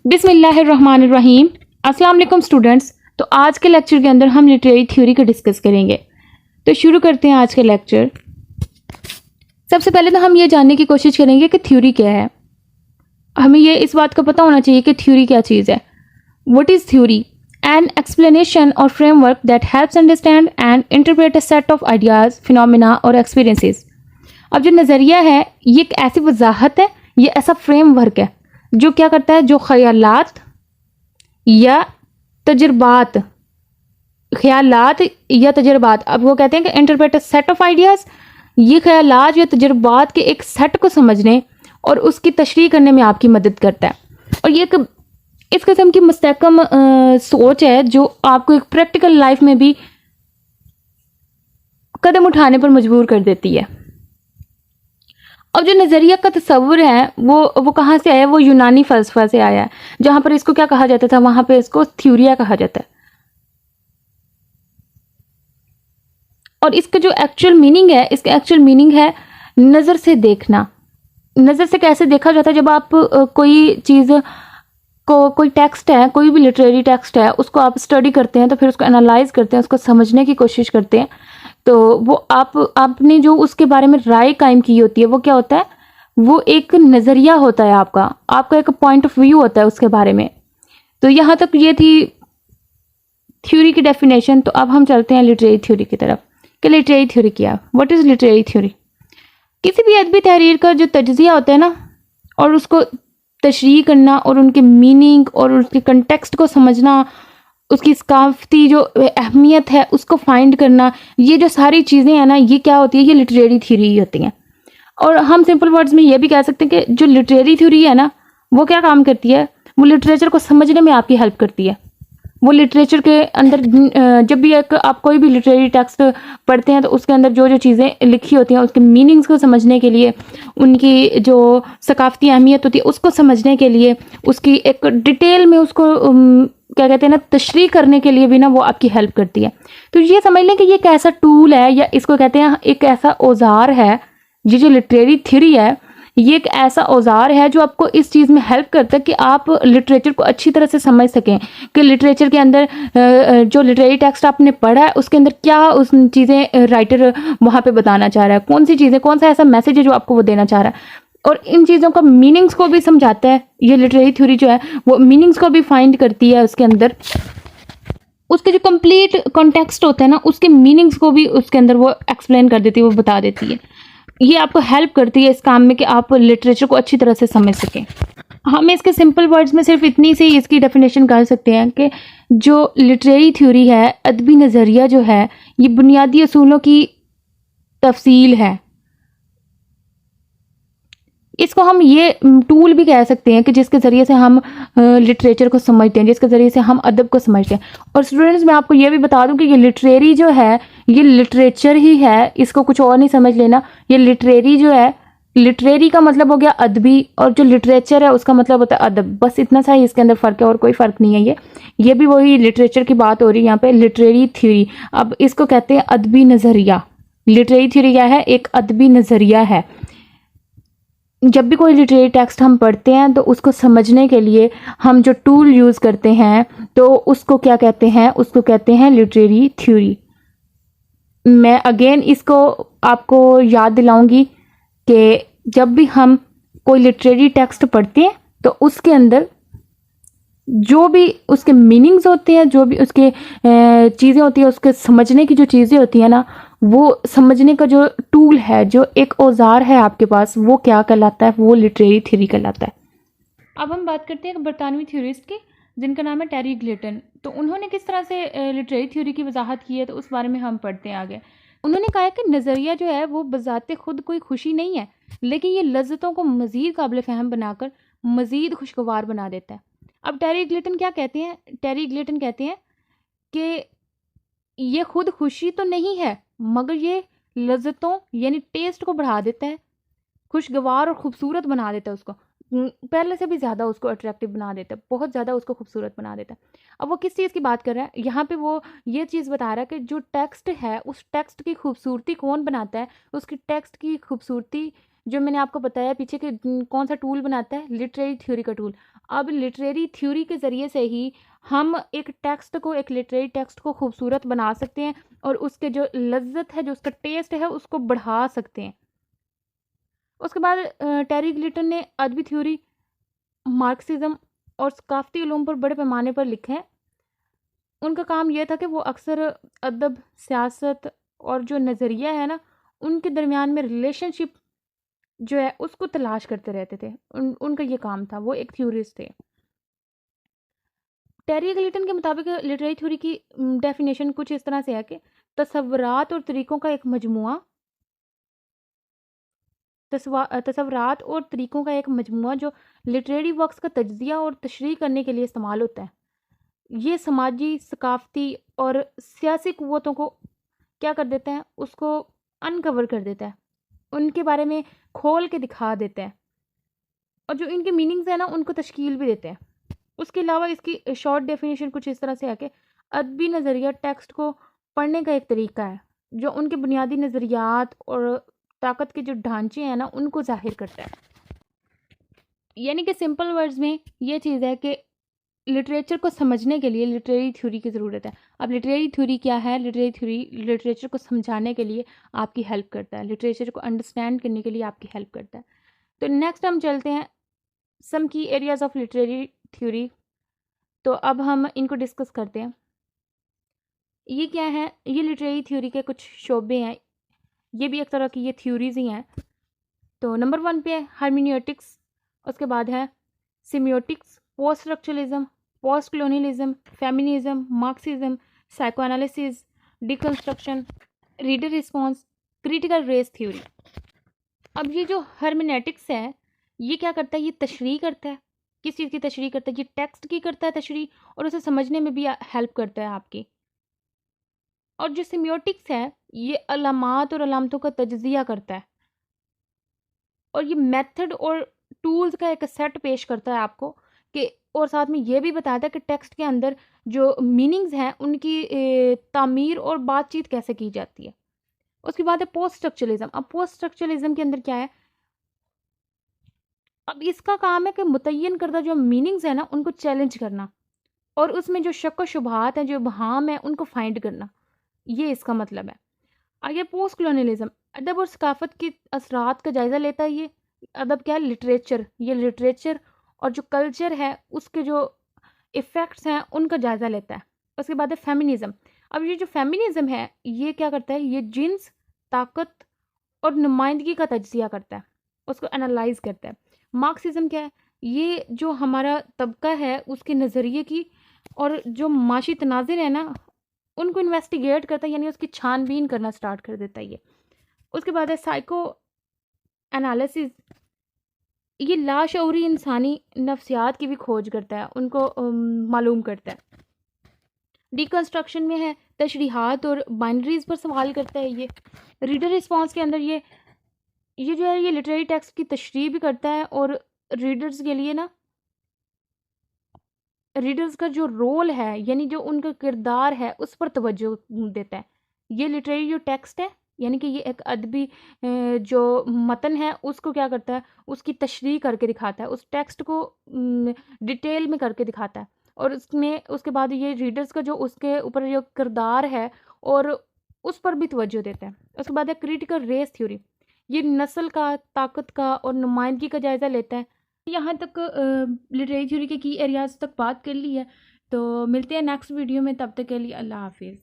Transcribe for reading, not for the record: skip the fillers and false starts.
बिस्मिल्लाहिर्रहमानिर्रहीम। अस्सलाम वालेकुम स्टूडेंट्स। तो आज के लेक्चर के अंदर हम लिटरेरी थ्योरी को डिस्कस करेंगे। तो शुरू करते हैं आज का लेक्चर। सबसे पहले तो हम ये जानने की कोशिश करेंगे कि थ्योरी क्या है। हमें ये इस बात का पता होना चाहिए कि थ्योरी क्या चीज़ है। What is theory? An explanation और framework that helps understand and interpret a set of ideas, phenomena और एक्सपीरियंसेस। अब जो नज़रिया है ये एक ऐसी वजाहत है, ये ऐसा फ्रेमवर्क है जो क्या करता है, जो ख्यालात या तजुर्बात, ख्यालात या तजुर्बात, अब वो कहते हैं कि interpret a set of ideas, ये ख्यालात या तजुर्बात के एक सेट को समझने और उसकी तशरीह करने में आपकी मदद करता है। और ये एक इस किस्म की मुस्तहकम सोच है जो आपको एक प्रैक्टिकल लाइफ में भी कदम उठाने पर मजबूर कर देती है। अब जो नज़रिया का तस्वुर है वो कहाँ से आया? वो यूनानी फ़लसफ़ा से आया है, जहाँ पर इसको क्या कहा जाता था, वहाँ पे इसको थ्योरिया कहा जाता है। और इसका जो एक्चुअल मीनिंग है, इसका एक्चुअल मीनिंग है नज़र से देखना। नज़र से कैसे देखा जाता है? जब आप कोई चीज़ को, कोई टेक्स्ट है, कोई भी लिटरेरी टेक्स्ट है, उसको आप स्टडी करते हैं तो फिर उसको एनालाइज करते हैं, उसको समझने की कोशिश करते हैं, तो वो आपने जो उसके बारे में राय कायम की होती है वो क्या होता है? वो एक नज़रिया होता है, आपका एक पॉइंट ऑफ व्यू होता है उसके बारे में। तो यहाँ तक ये थी थ्योरी की डेफिनेशन। तो अब हम चलते हैं लिटरेरी थ्योरी की तरफ कि लिटरेरी थ्योरी क्या है। What is literary theory? किसी भी अदबी तहरीर का जो तज्ज़िया होता है ना, और उसको तशरीह करना और उनके मीनिंग और उसके कंटेक्स्ट को समझना, उसकी सकाफ़ती जो अहमियत है उसको फाइंड करना, ये जो सारी चीज़ें हैं ना, ये क्या होती है? ये लिटरेरी थ्योरी होती हैं। और हम सिंपल वर्ड्स में ये भी कह सकते हैं कि जो लिटरेरी थ्योरी है ना, वो क्या काम करती है? वो लिटरेचर को समझने में आपकी हेल्प करती है। वो लिटरेचर के अंदर जब भी आप कोई भी लिटरेरी टेक्स्ट पढ़ते हैं तो उसके अंदर जो जो चीज़ें लिखी होती हैं उसके मीनिंग्स को समझने के लिए, उनकी जो सकाफ़ती अहमियत होती है उसको समझने के लिए, उसकी एक डिटेल में उसको क्या कहते हैं ना, तशरीह करने के लिए भी ना वो आपकी हेल्प करती है। तो ये समझ लें कि ये एक ऐसा टूल है, या इसको कहते हैं एक ऐसा औजार है। ये जो लिटरेरी थ्योरी है ये एक ऐसा औजार है जो आपको इस चीज़ में हेल्प करता है कि आप लिटरेचर को अच्छी तरह से समझ सकें कि लिटरेचर के अंदर जो लिटरेरी टेक्स्ट आपने पढ़ा है उसके अंदर क्या उस चीज़ें राइटर वहाँ पे बताना चाह रहा है, कौन सी चीज़ें, कौन सा ऐसा मैसेज है जो आपको वो देना चाह रहा है। और इन चीज़ों का मीनिंग्स को भी समझाता है। ये लिटरेरी थ्योरी जो है वो मीनिंग्स को भी फाइंड करती है, उसके अंदर उसके जो कंप्लीट कॉन्टेक्स्ट होता है ना, उसके मीनिंग्स को भी उसके अंदर वो एक्सप्लेन कर देती है, वो बता देती है। ये आपको हेल्प करती है इस काम में कि आप लिटरेचर को अच्छी तरह से समझ सकें। हम इसके सिंपल वर्ड्स में सिर्फ इतनी सी इसकी डेफिनेशन कर सकते हैं कि जो लिटरेरी थ्योरी है, अदबी नज़रिया जो है, ये बुनियादी असूलों की तफसील है। इसको हम ये टूल भी कह सकते हैं कि जिसके ज़रिए से हम लिटरेचर को समझते हैं, जिसके ज़रिए से हम अदब को समझते हैं। और स्टूडेंट्स, मैं आपको ये भी बता दूं कि ये लिटरेरी जो है ये लिटरेचर ही है, इसको कुछ और नहीं समझ लेना। ये लिटरेरी जो है, लिटरेरी का मतलब हो गया अदबी, और जो लिटरेचर है उसका मतलब होता है अदब। बस इतना सा ही इसके अंदर फ़र्क है और कोई फ़र्क नहीं है। ये भी वही लिटरेचर की बात हो रही है यहाँ पे, लिटरेरी थ्योरी। अब इसको कहते हैं अदबी नज़रिया। लिटरेरी थ्योरी क्या है? एक अदबी नज़रिया है। जब भी कोई लिटरेरी टेक्स्ट हम पढ़ते हैं तो उसको समझने के लिए हम जो टूल यूज़ करते हैं तो उसको क्या कहते हैं? उसको कहते हैं लिटरेरी थ्योरी। मैं अगेन इसको आपको याद दिलाऊंगी कि जब भी हम कोई लिटरेरी टेक्स्ट पढ़ते हैं तो उसके अंदर जो भी उसके मीनिंग्स होते हैं, जो भी उसके चीज़ें होती हैं, उसके समझने की जो चीज़ें होती हैं ना, वो समझने का जो टूल है, जो एक औजार है आपके पास, वो क्या कहलाता है? वो लिटरेरी थ्योरी कहलाता है। अब हम बात करते हैं एक बरतानवी थ्योरिस्ट की जिनका नाम है टेरी ग्लेटन। तो उन्होंने किस तरह से लिटरेरी थ्योरी की वजाहत की है, तो उस बारे में हम पढ़ते हैं आगे। उन्होंने कहा है कि नज़रिया जो है वो बज़ाते खुद कोई खुशी नहीं है, लेकिन ये लज्जतों को मज़ीद काबिल फ़हम बनाकर मज़ीद खुशगवार बना देता है। अब टेरी ग्लेटन क्या कहते हैं? टेरी ग्लेटन कहते हैं कि ये खुद खुशी तो नहीं है, मगर ये लज्जतों यानी टेस्ट को बढ़ा देता है, खुशगवार और ख़ूबसूरत बना देता है उसको, पहले से भी ज़्यादा उसको अट्रैक्टिव बना देता है, बहुत ज़्यादा उसको खूबसूरत बना देता है। अब वो किस चीज़ की बात कर रहा है यहाँ पे? वो ये चीज़ बता रहा है कि जो टेक्स्ट है उस टेक्स्ट की खूबसूरती कौन बनाता है? उसकी टेक्स्ट की खूबसूरती जो मैंने आपको बताया पीछे कि कौन सा टूल बनाता है? लिटरेरी थ्योरी का टूल। अब लिटरेरी थ्योरी के ज़रिए से ही हम एक टेक्स्ट को, एक लिटरेरी टेक्स्ट को खूबसूरत बना सकते हैं और उसके जो लज्जत है, जो उसका टेस्ट है, उसको बढ़ा सकते हैं। उसके बाद टेरी गिलिटन ने अदबी थ्योरी, मार्क्सिज्म और सकाफती उलूम पर बड़े पैमाने पर लिखे हैं। उनका काम यह था कि वो अक्सर अदब, सियासत और जो नज़रिया है ना, उनके दरमियान में रिलेशनशिप जो है उसको तलाश करते रहते थे। उनका ये काम था, वो एक थ्योरिस्ट थे। टेरी गिलिटन के मुताबिक लिटरेरी थ्योरी की डेफिनेशन कुछ इस तरह से है कि तसव्वुरात और तरीक़ों का एक मजमुआ, तसव्वुरात और तरीक़ों का एक मजमुआ जो लिटरेरी वर्क्स का तज्ज़िया और तशरीह करने के लिए इस्तेमाल होता है। ये समाजी, सकाफ़ती और सियासी क़ुव्वतों को क्या कर देता है, उसको अनकवर कर देता है, उनके बारे में खोल के दिखा देता है और जो इनके मीनिंग्स हैं ना, उनको तश्कील भी देते हैं। उसके अलावा इसकी शॉर्ट डेफिनेशन कुछ इस तरह से है कि अदबी नज़रिया टेक्स्ट को पढ़ने का एक तरीका है जो उनके बुनियादी नज़रियात और ताकत के जो ढांचे हैं ना, उनको ज़ाहिर करता है। यानी कि सिंपल वर्ड्स में ये चीज़ है कि लिटरेचर को समझने के लिए लिटरेरी थ्योरी की ज़रूरत है। अब लिटरेरी थ्योरी क्या है? लिटरेरी थ्योरी लिटरेचर को समझाने के लिए आपकी हेल्प करता है, लिटरेचर को अंडरस्टैंड करने के लिए आपकी हेल्प करता है। तो नेक्स्ट हम चलते हैं सम की एरियाज़ ऑफ लिटरेरी थ्योरी। तो अब हम इनको डिस्कस करते हैं। ये क्या है? ये लिटरेरी थ्योरी के कुछ शोबे हैं, ये भी एक तरह की ये थ्योरीज ही हैं। तो नंबर 1 पे है हर्मेन्यूटिक्स, उसके बाद है semiotics, post structuralism, post colonialism, feminism, Marxism, psychoanalysis, deconstruction, reader response, critical race theory. अब ये जो हर्मेनेटिक्स है, ये क्या करता है? ये तशरीह करता है। किस चीज़ की तशरीह करता है? ये टेक्स्ट की करता है तशरीह, और उसे समझने में भी हेल्प करता है आपकी। और जो सिमियोटिक्स है, ये अलामात और अलामतों का तज्जिया करता है और ये मेथड और टूल्स का एक सेट पेश करता है आपको कि, और साथ में ये भी बताता है कि टेक्स्ट के अंदर जो मीनिंग्स हैं उनकी तामीर और बातचीत कैसे की जाती है। उसके बाद है पोस्ट स्ट्रक्चरलिज्म। अब पोस्ट स्ट्रक्चरलिज्म के अंदर क्या है? अब इसका काम है कि मुतय्यन करदा जो मीनिंग्स है ना, उनको चैलेंज करना और उसमें जो शक व शुबहात हैं, जो बहाम है, उनको फाइंड करना। ये इसका मतलब है। आगे पोस्ट कलोनियलिज्म, अदब और सकाफत के असरात का जायज़ा लेता है। ये अदब क्या है? लिटरेचर। ये लिटरेचर और जो कल्चर है उसके जो इफ़ेक्ट्स हैं उनका जायज़ा लेता है। उसके बाद है फेमिनिज़म। अब ये जो फेमिनिज़म है, ये क्या करता है? ये जिन्स, ताकत और नुमाइंदगी का तज्ज़िया करता है, उसको एनालाइज करता है। मार्क्सिज्म क्या है? ये जो हमारा तबका है उसके नज़रिए की और जो माशी तनाज़िर है ना, उनको इन्वेस्टिगेट करता है, यानी उसकी छानबीन करना स्टार्ट कर देता है ये। उसके बाद है साइको एनालिसिस। ये लाशऊरी इंसानी नफ्सियात की भी खोज करता है, उनको मालूम करता है। डिकंस्ट्रक्शन में है तशरीहात और बाइनरीज पर सवाल करता है ये। रीडर रिस्पॉन्स के अंदर ये जो है, ये लिटरेरी टेक्स्ट की तशरीह भी करता है और रीडर्स के लिए ना, रीडर्स का जो रोल है, यानी जो उनका किरदार है, उस पर तवज्जो देता है। ये लिटरेरी जो टेक्स्ट है, यानी कि ये एक अदबी जो मतन है, उसको क्या करता है? उसकी तशरीह करके दिखाता है, उस टेक्स्ट को डिटेल में करके दिखाता है और उसमें उसके बाद ये रीडर्स का जो उसके ऊपर जो किरदार है और उस पर भी तवज्जो देता है। उसके बाद है क्रिटिकल रेस थ्योरी। ये नस्ल का, ताकत का और नुमाइंदगी का जायज़ा लेता है। यहाँ तक लिटरेरी थ्योरी के की एरियाज तक बात कर ली है। तो मिलते हैं नेक्स्ट वीडियो में, तब तक के लिए अल्लाह हाफिज़।